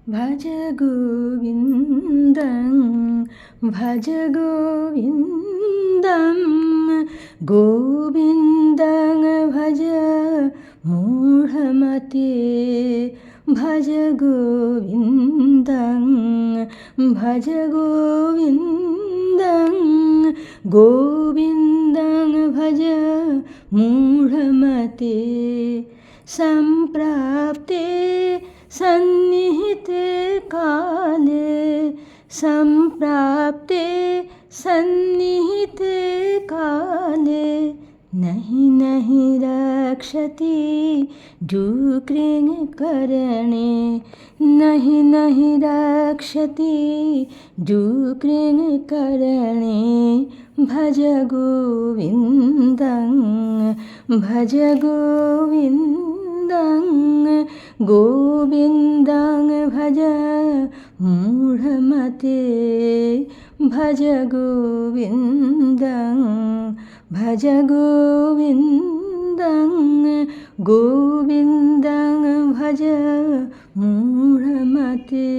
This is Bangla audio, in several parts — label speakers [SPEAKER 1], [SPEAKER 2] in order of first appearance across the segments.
[SPEAKER 1] ভজ গোবিন্দং ভজ গোবিন্দং গোবিন্দং ভজ মূঢ়মতে ভজ গোবিন্দং ভজ গোবিন্দং গোবিন্দং ভজ মূঢ়মতে সম্প্রাপ্তে সন্নিহিতে কালে সম্প্রাপ্তে সন্নিহিতে কালে नहीं नहीं रक्षति डुक्रिङ करणे नहीं नहीं रक्षति डुक्रिङ करणे भज गोविन्दं भज गोविन्दं गोविन्दं भज मूढमते भज गोविन्दं भज गोविन्दं गोविन्दं भज मूढमते।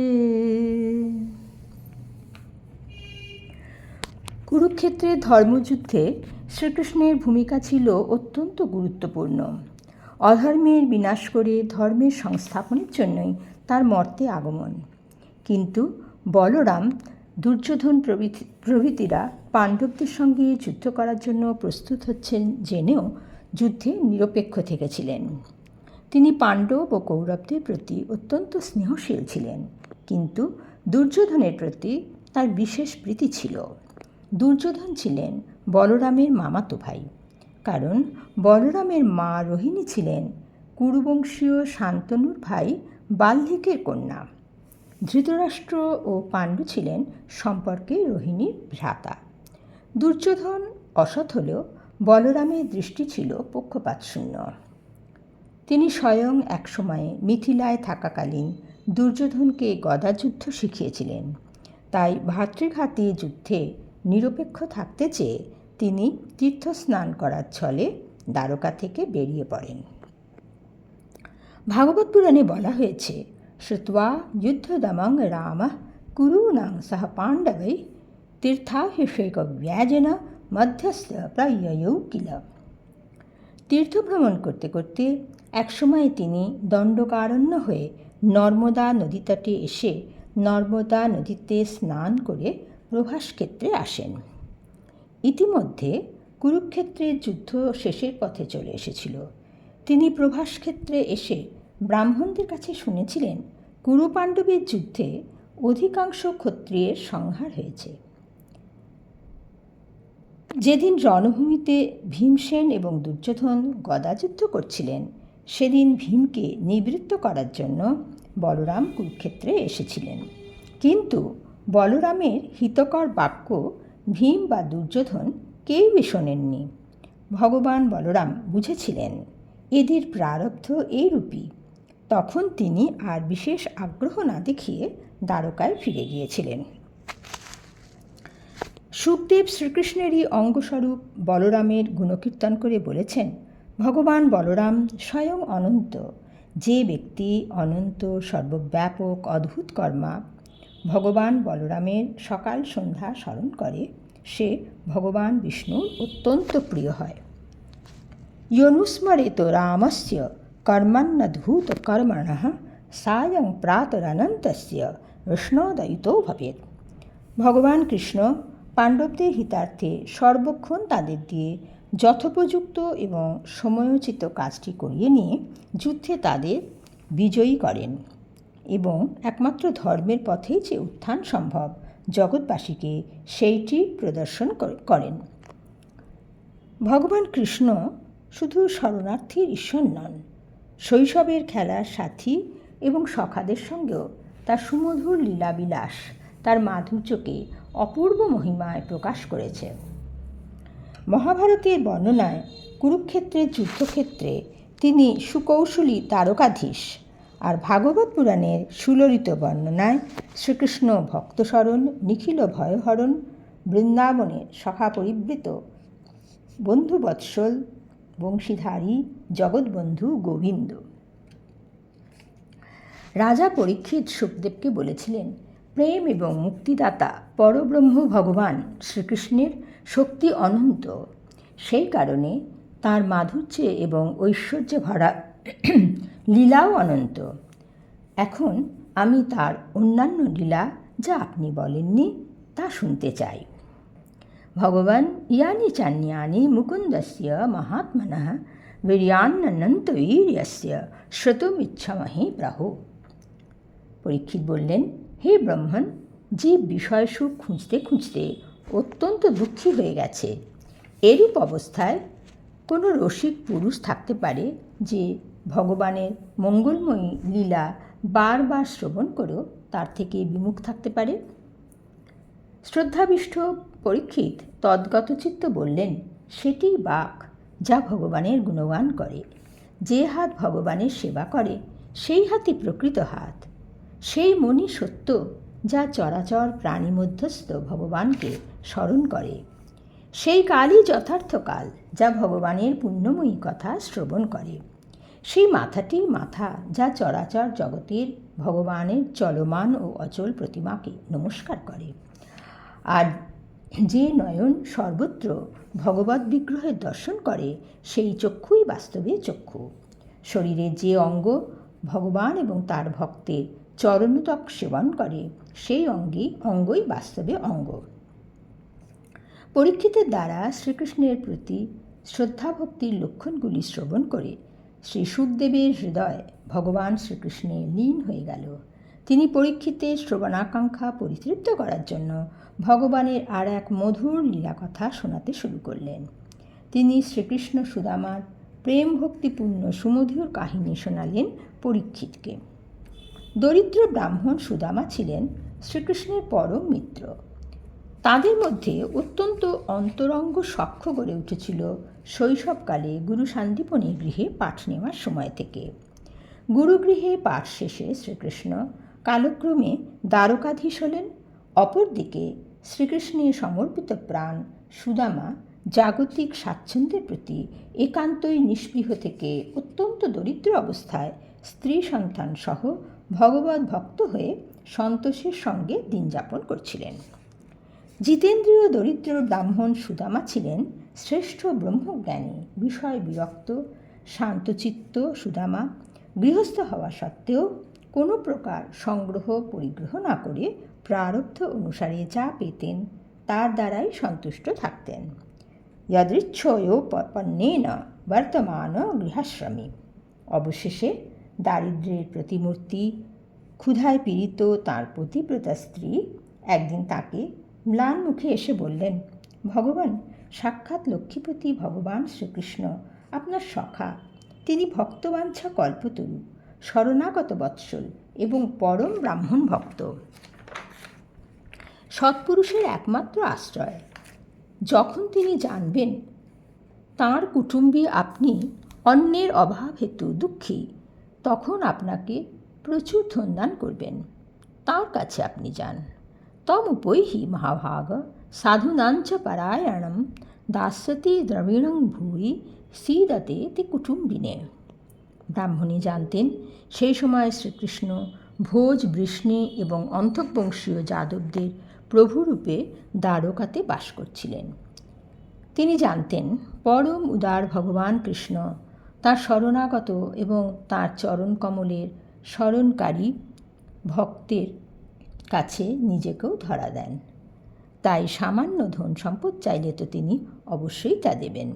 [SPEAKER 1] কুরুক্ষেত্রের ধর্মযুদ্ধে শ্রীকৃষ্ণের ভূমিকা ছিল অত্যন্ত গুরুত্বপূর্ণ। অধর্মের বিনাশ করে ধর্মের সংস্থাপনের জন্যই তার মর্তে আগমন। কিন্তু বলরাম, দুর্যোধন প্রভৃতিরা পাণ্ডবদের সঙ্গে যুদ্ধ করার জন্য প্রস্তুত হচ্ছেন জেনেও যুদ্ধে নিরপেক্ষ থেকেছিলেন। তিনি পাণ্ডব ও কৌরবদের প্রতি অত্যন্ত স্নেহশীল ছিলেন, কিন্তু দুর্যোধনের প্রতি তার বিশেষ প্রীতি ছিল। দুর্যোধন ছিলেন বলরামের মামাতো ভাই, কারণ বলরামের মা রোহিণী ছিলেন কুরুবংশীয় শান্তনুর ভাই বাল্মীকের কন্যা। ধৃতরাষ্ট্র ও পাণ্ডু ছিলেন সম্পর্কে রোহিণীর ভ্রাতা। দুর্যোধন অসৎ হলেও বলরামের দৃষ্টি ছিল পক্ষপাতশূন্য। তিনি স্বয়ং একসময়ে মিথিলায় থাকাকালীন দুর্যোধনকে গদাযুদ্ধ শিখিয়েছিলেন। তাই ভাতৃঘাতী যুদ্ধে নিরপেক্ষ থাকতে চেয়ে তিনি তীর্থস্নান করার ছলে দ্বারকা থেকে বেরিয়ে পড়েন। ভাগবত পুরাণে বলা হয়েছে, শ্রুত্বা যুদ্ধদমং রামঃ কুরূণাং সহ পাণ্ডবৈ তীর্থাভিষেকব্যাজেন মধ্যস্থ প্রয়য়ৌ কিল। তীর্থভ্রমণ করতে করতে একসময় তিনি দণ্ডকারণ্য হয়ে নর্মদা নদীতটে এসে নর্মদা নদীতে স্নান করে প্রভাসক্ষেত্রে আসেন। ইতিমধ্যে কুরুক্ষেত্রের যুদ্ধ শেষের পথে চলে এসেছিল। তিনি প্রভাসক্ষেত্রে এসে ব্রাহ্মণদের কাছে শুনেছিলেন কুরু পাণ্ডবের যুদ্ধে অধিকাংশ ক্ষত্রিয়ের সংহার হয়েছে। যেদিন রণভূমিতে ভীমসেন এবং দুর্যোধন গদাযুদ্ধ করছিলেন, সেদিন ভীমকে নিবৃত্ত করার জন্য বলরাম কুরুক্ষেত্রে এসেছিলেন। কিন্তু বলরামের হিতকর বাক্য ভীম বা দুর্যোধন কেউই শোনেননি। ভগবান বলরাম বুঝেছিলেন এদের প্রারব্ধ এইরূপী। তখন তিনি আর বিশেষ আগ্রহ না দেখিয়ে দ্বারকায় ফিরে গিয়েছিলেন। শুকদেব শ্রীকৃষ্ণেরই অঙ্গস্বরূপ বলরামের গুণকীর্তন করে বলেছেন, ভগবান বলরাম স্বয়ং অনন্ত। যে ব্যক্তি অনন্ত, সর্বব্যাপক, অদ্ভুত কর্মা ভগবান বলরামের সকাল সন্ধ্যা স্মরণ করে, সে ভগবান বিষ্ণুর অত্যন্ত প্রিয় হয়। ইয়নুস্মরেত রামস্য কর্মান্নদ্ভূত কর্মণঃ সায়ং প্রাতরনন্তস্য কৃষ্ণোদয়িতো ভবেৎ। ভগবান কৃষ্ণ পাণ্ডবদের হিতার্থে সর্বক্ষণ তাদের দিয়ে যথোপযুক্ত এবং সময়োচিত কাজটি করিয়ে নিয়ে যুদ্ধে তাদের বিজয়ী করেন এবং একমাত্র ধর্মের পথেই যে উত্থান সম্ভব জগৎবাসীকে সেইটি প্রদর্শন করেন। ভগবান কৃষ্ণ শুধু শরণার্থীর ঈশ্বর নন, শৈশবের খেলার সাথী এবং সখাদের সঙ্গেও তার সুমধুর লীলাবিলাস তার মাধুর্যকে অপূর্ব মহিমায় প্রকাশ করেছে। মহাভারতের বর্ণনায় কুরুক্ষেত্রের যুদ্ধক্ষেত্রে তিনি সুকৌশলী তারকাধীশ, আর ভাগবত পুরাণের সুললিত বর্ণনায় শ্রীকৃষ্ণ ভক্তশরণ, নিখিল ভয়হরণ, বৃন্দাবনের সখা পরিবৃত, বন্ধুবৎসল, বংশীধারী, জগৎবন্ধু গোবিন্দ। রাজা পরীক্ষিত শুকদেবকে বলেছিলেন, প্রেম এবং মুক্তিদাতা পরব্রহ্ম ভগবান শ্রীকৃষ্ণের শক্তি অনন্ত। সেই কারণে তার মাধুর্যে এবং ঐশ্বর্যে ভরা লীলাও অনন্ত। এখন আমি তার অন্যান্য লীলা, যা আপনি বলেননি, তা শুনতে চাই। ভগবান ইয়ানি চান্যানি মুকুন্দস্য মহাত্মনঃ বীর্যান্নন্তবীর্যস্য শ্রোতুমিচ্ছামহি প্রভু। পরীক্ষিত বললেন, হে ব্রহ্মণ, জীব বিষয় সুখ খুঁজতে খুঁজতে অত্যন্ত দুঃখী হয়ে গেছে। এরূপ অবস্থায় কোনো রসিক পুরুষ থাকতে পারে যে ভগবানের মঙ্গলময়ী লীলা বারবার শ্রবণ করেও তার থেকে বিমুখ থাকতে পারে? শ্রদ্ধাবিষ্ট পরীক্ষিত তদ্গতচিত্ত বললেন, সেটি বাক যা ভগবানের গুণগান করে। যে হাত ভগবানের সেবা করে সেই হাতই প্রকৃত হাত। সেই মনই সত্য যা চরাচর প্রাণী মধ্যস্থ ভগবানকে স্মরণ করে। সেই কালই যথার্থ কাল যা ভগবানের পুণ্যময়ী কথা শ্রবণ করে। সেই মাথাটিই মাথা যা চরাচর জগতের ভগবানের চলমান ও অচল প্রতিমাকে নমস্কার করে। আর যে নয়ন সর্বত্র ভগবৎ বিগ্রহের দর্শন করে সেই চক্ষুই বাস্তবে চক্ষু। শরীরের যে অঙ্গ ভগবান এবং তার ভক্তের চরণতক সেবন করে সেই অঙ্গই বাস্তবে অঙ্গ। পরীক্ষিতের দ্বারা শ্রীকৃষ্ণের প্রতি শ্রদ্ধাভক্তির লক্ষণগুলি শ্রবণ করে শ্রী শুকদেবের হৃদয় ভগবান শ্রীকৃষ্ণে লীন হয়ে গেল। তিনি পরীক্ষিতের শ্রবণাকাঙ্ক্ষা পরিতৃপ্ত করার জন্য ভগবানের আর এক মধুর লীলাকথা শোনাতে শুরু করলেন। তিনি শ্রীকৃষ্ণ সুদামার প্রেম ভক্তিপূর্ণ সুমধুর কাহিনী শোনালেন পরীক্ষিতকে। দরিদ্র ব্রাহ্মণ সুদামা ছিলেন শ্রীকৃষ্ণের পরম মিত্র। তাদের মধ্যে অত্যন্ত অন্তরঙ্গ সখ্য গড়ে উঠেছিল শৈশবকালে গুরু সান্দীপনির গৃহে পাঠ নেওয়ার সময় থেকে। গুরুগৃহে পাঠ শেষে শ্রীকৃষ্ণ কালক্রমে দ্বারকাধীশ হলেন। অপরদিকে শ্রীকৃষ্ণের সমর্পিত প্রাণ সুদামা জাগতিক স্বাচ্ছন্দ্যের প্রতি একান্তই নিষ্পৃহ থেকে অত্যন্ত দরিদ্র অবস্থায় স্ত্রী সন্তান সহ ভগবৎ ভক্ত হয়ে সন্তোষের সঙ্গে দিন যাপন করছিলেন। জিতেন্দ্রীয় দরিদ্র ব্রাহ্মণ সুদামা ছিলেন শ্রেষ্ঠ ব্রহ্মজ্ঞানী, বিষয় বিরক্ত, শান্তচিত্ত সুদামা গৃহস্থ হওয়া সত্ত্বেও কোনো প্রকার সংগ্রহ পরিগ্রহ না করে প্রারব্ধ অনুসারে যা পেতেন তার দ্বারাই সন্তুষ্ট থাকতেন। যদৃচ্ছয়োপন্নেন বর্তমান গৃহাশ্রমী। অবশেষে দারিদ্র্যের প্রতিমূর্তি ক্ষুধায় পীড়িত তাঁর পতিব্রতা স্ত্রী একদিন তাকে ম্লান মুখে এসে বললেন, ভগবান সাক্ষাৎ লক্ষ্মীপতি ভগবান শ্রীকৃষ্ণ আপনার সখা। তিনি ভক্তবাঞ্ছা কল্পতরু, শরণাগত বৎসল এবং পরম ব্রাহ্মণ ভক্ত, সৎপুরুষের একমাত্র আশ্রয়। যখন তিনি জানবেন তাঁর কুটুম্বী আপনি অন্যের অভাব হেতু দুঃখী, তখন আপনাকে প্রচুর ধনদান করবেন। তাঁর কাছে আপনি যান। তমুপৈহি মহাভাগ সাধুনাঞ্চ পরায়ণম দাস্যতি দ্রবিণং ভূরি সীদতে তে কুটুম্বিনে। ব্রাহ্মণী জানতেন সেই সময় শ্রীকৃষ্ণ ভোজ, বৃষ্ণি এবং অন্তঃবংশীয় যাদবদের প্রভুরূপে দ্বারকাতে বাস করছিলেন। তিনি জানতেন পরম উদার ভগবান কৃষ্ণ তাঁর শরণাগত এবং তাঁর চরণকমলের স্মরণকারী ভক্তের কাছে নিজেকেও ধরা দেন। তাই সামান্য ধন সম্পদ চাইলে তো তিনি অবশ্যই তা দেবেন।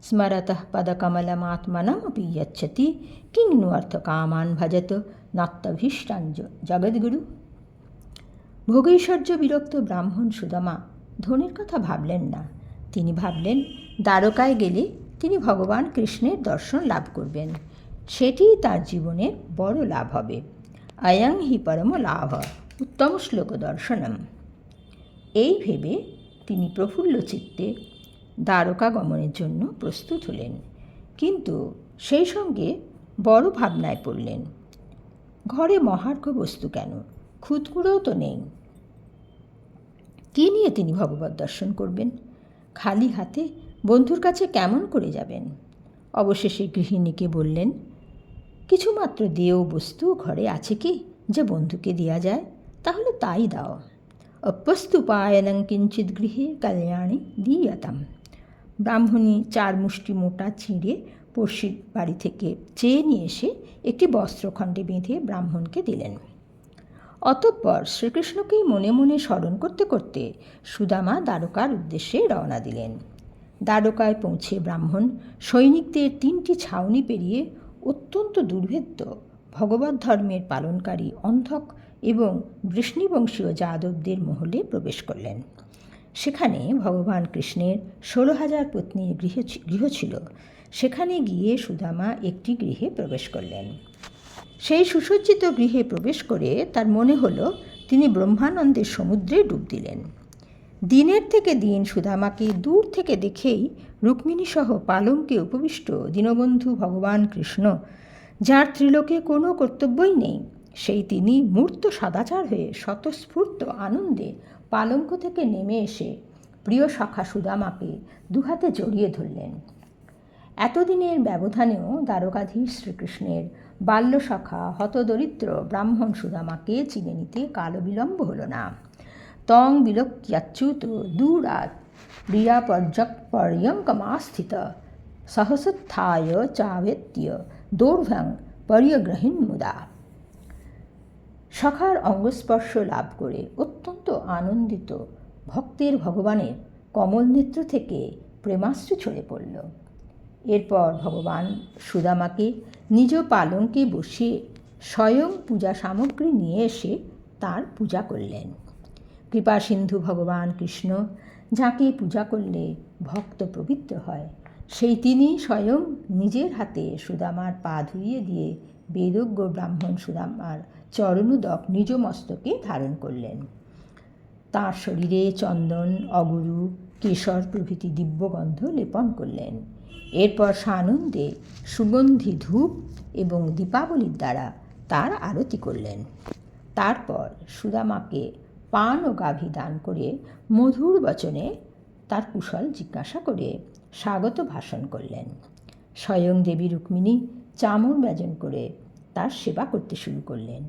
[SPEAKER 1] স্মরতঃ পদকমলমাত্মনমপি যচ্ছতি কিং नु অর্থকামান ভজত নাত্তভীষ্টান জগদ্গুরু। ভোগৈশ্বর্য বিরক্ত ব্রাহ্মণ সুদামা ধনের কথা ভাবলেন না। তিনি ভাবলেন দ্বারকায় গেলে তিনি ভগবান কৃষ্ণের দর্শন লাভ করবেন। সেটিই তার জীবনের বড় লাভ হবে। অয়ং হি পরম লাভ উত্তম শ্লোক দর্শনম। এই ভেবে তিনি প্রফুল্ল চিত্তে দ্বারকা গমনের জন্য প্রস্তুত হলেন। কিন্তু সেই সঙ্গে বড় ভাবনায় পড়লেন, ঘরে মহার্ঘ বস্তু কেন, খুদকুড়োও তো নেই। কী নিয়ে তিনি ভগবত দর্শন করবেন? খালি হাতে বন্ধুর কাছে কেমন করে যাবেন? অবশেষে গৃহিণীকে বললেন, কিছুমাত্র দেয় বস্তু ঘরে আছে কি যে বন্ধুকে দেওয়া যায়? তাহলে তাই দাও। অপ্যস্তুপায়নং কিঞ্চিৎ গৃহে কল্যাণী দীয়তাম। ব্রাহ্মণী 4 মুষ্টি মোটা চিঁড়ে পড়শির বাড়ি থেকে চেয়ে নিয়ে এসে একটি বস্ত্রখণ্ডে বেঁধে ব্রাহ্মণকে দিলেন। অতঃপর শ্রীকৃষ্ণকেই মনে মনে স্মরণ করতে করতে সুদামা দ্বারকার উদ্দেশ্যে রওনা দিলেন। দ্বারকায় পৌঁছে ব্রাহ্মণ সৈনিকদের 3টি ছাউনি পেরিয়ে অত্যন্ত দুর্ভেদ্য ভগবত ধর্মের পালনকারী অন্ধক এবং বৃষ্ণিবংশীয় যাদবদের মহলে প্রবেশ করলেন। সেখানে ভগবান কৃষ্ণের 16,000 পত্নীর গৃহ ছিল। সেখানে গিয়ে সুদামা একটি গৃহে প্রবেশ করলেন। সেই সুসজ্জিত গৃহে প্রবেশ করে তার মনে হলো তিনি ব্রহ্মানন্দের সমুদ্রে ডুব দিলেন। দিনের থেকে দিন সুদামাকে দূর থেকে দেখেই রুক্মিণীসহ পালঙ্কে উপবিষ্ট দীনবন্ধু ভগবান কৃষ্ণ, যার ত্রিলোকে কোনো কর্তব্যই নেই, সেই তিনি মূর্ত সদাচার হয়ে স্বতঃস্ফূর্ত আনন্দে পালঙ্ক থেকে নেমে এসে প্রিয় সখা সুদামাকে দুহাতে জড়িয়ে ধরলেন। এতদিনের ব্যবধানেও দ্বারকাধীশ শ্রীকৃষ্ণের বাল্যসখা হতদরিদ্র ব্রাহ্মণ সুদামাকে চিনে নিতে কালবিলম্ব হল না। তং বিলোক্যাচ্যুত দূরাৎ প্রিয়াপর্যঙ্কমাস্থিত সহসোত্থায় চাভেত্য দৌর্ভ্যং পর্যগ্রহীণ মুদা। সখার অঙ্গস্পর্শ লাভ করে অত্যন্ত আনন্দিত ভক্তের ভগবানের কমল নেত্র থেকে প্রেমাশ্রু ঝরে পড়ল। এরপর ভগবান সুদামাকে নিজ পালঙ্কে বসিয়ে স্বয়ং পূজা সামগ্রী নিয়ে এসে তার পূজা করলেন। কৃপাসিন্ধু ভগবান কৃষ্ণ, যাকে পূজা করলে ভক্ত পবিত্র হয়, সেই তিনি স্বয়ং নিজের হাতে সুদামার পা ধুইয়ে দিয়ে বেদজ্ঞ ব্রাহ্মণ সুদামার চরণোদক নিজ মস্তকে ধারণ করলেন। তাঁর শরীরে চন্দন, অগুরু, কেশর প্রভৃতি দিব্যগন্ধ লেপন করলেন। এরপর সানন্দে সুগন্ধি ধূপ এবং দীপাবলির দ্বারা তার আরতি করলেন। তারপর সুদামাকে পান ও গাভী দান করে মধুর বচনে তার কুশল জিজ্ঞাসা করে স্বাগত ভাষণ করলেন। স্বয়ং দেবী রুক্মিণী চামর ব্যজন করে তার সেবা করতে শুরু করলেন।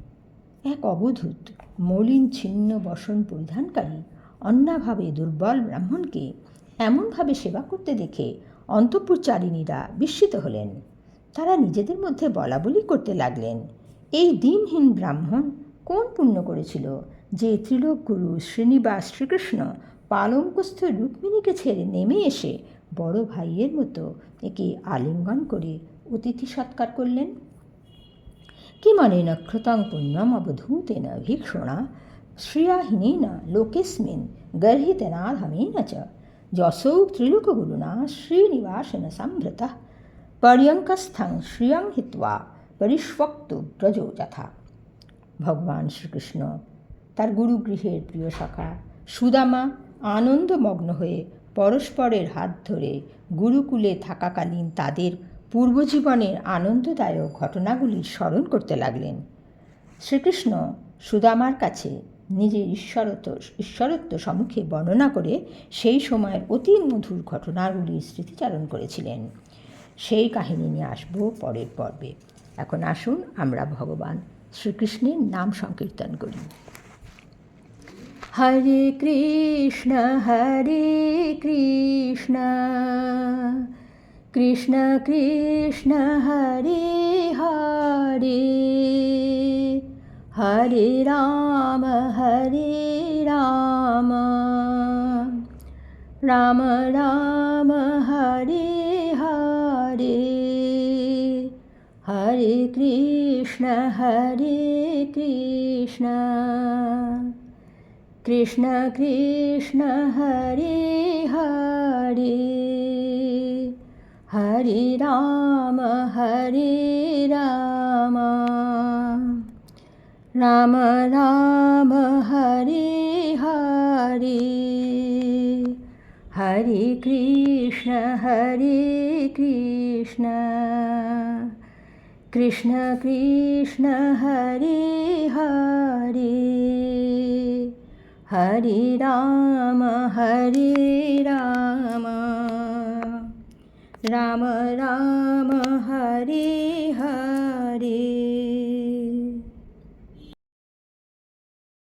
[SPEAKER 1] এক অবধূত মলিন ছিন্ন বসন পরিধানকারী অন্যাভাবে দুর্বল ব্রাহ্মণকে এমনভাবে সেবা করতে দেখে অন্তঃপুরচারিণীরা বিস্মিত হলেন। তারা নিজেদের মধ্যে বলাবলি করতে লাগলেন, এই দিনহীন ব্রাহ্মণ কোন পুণ্য করেছিল যে ত্রিলোক গুরু শ্রীনিবাস শ্রীকৃষ্ণ পালঙ্কস্থ রুক্মিণীকে ছেড়ে নেমে এসে বড় ভাইয়ের মতো একে আলিঙ্গন করে অতিথি সৎকার করলেন। কিমনেন কৃতং পুণ্যম অবধূতেন ভিক্ষুণা শ্রিয়াহীনেন লোকেস্মিন গর্হিতেনাধমেন চ যশৌ ত্রিলোকগুরুণা শ্রীনিবাসেন সম্ভৃতঃ পর্যঙ্কস্থং শ্রিয়ং হিত্বা পরিষ্বক্তু ব্রজো যথা। ভগবান শ্রীকৃষ্ণ তার গুরুগৃহের প্রিয় সখা সুদামা আনন্দমগ্ন হয়ে পরস্পরের হাত ধরে গুরুকুলে থাকাকালীন তাদের পূর্বজীবনের আনন্দদায়ক ঘটনাগুলির স্মরণ করতে লাগলেন। শ্রীকৃষ্ণ সুদামার কাছে নিজের ঈশ্বরত্ব সম্মুখে বর্ণনা করে সেই সময়ের অতি মধুর ঘটনাগুলির স্মৃতিচারণ করেছিলেন। সেই কাহিনী নিয়ে আসব পরের পর্বে। এখন আসুন আমরা ভগবান শ্রীকৃষ্ণের নাম সংকীর্তন করি। হরে কৃষ্ণ কৃষ্ণ কৃষ্ণ হরে হরে, হরে রাম রাম রাম হরে হরে, হরে কৃষ্ণ কৃষ্ণ কৃষ্ণ হরে হরে, হরে রাম রাম রাম হরে হরে, হরে কৃষ্ণ কৃষ্ণ কৃষ্ণ হরে হরে, হরে রাম রাম রাম হরে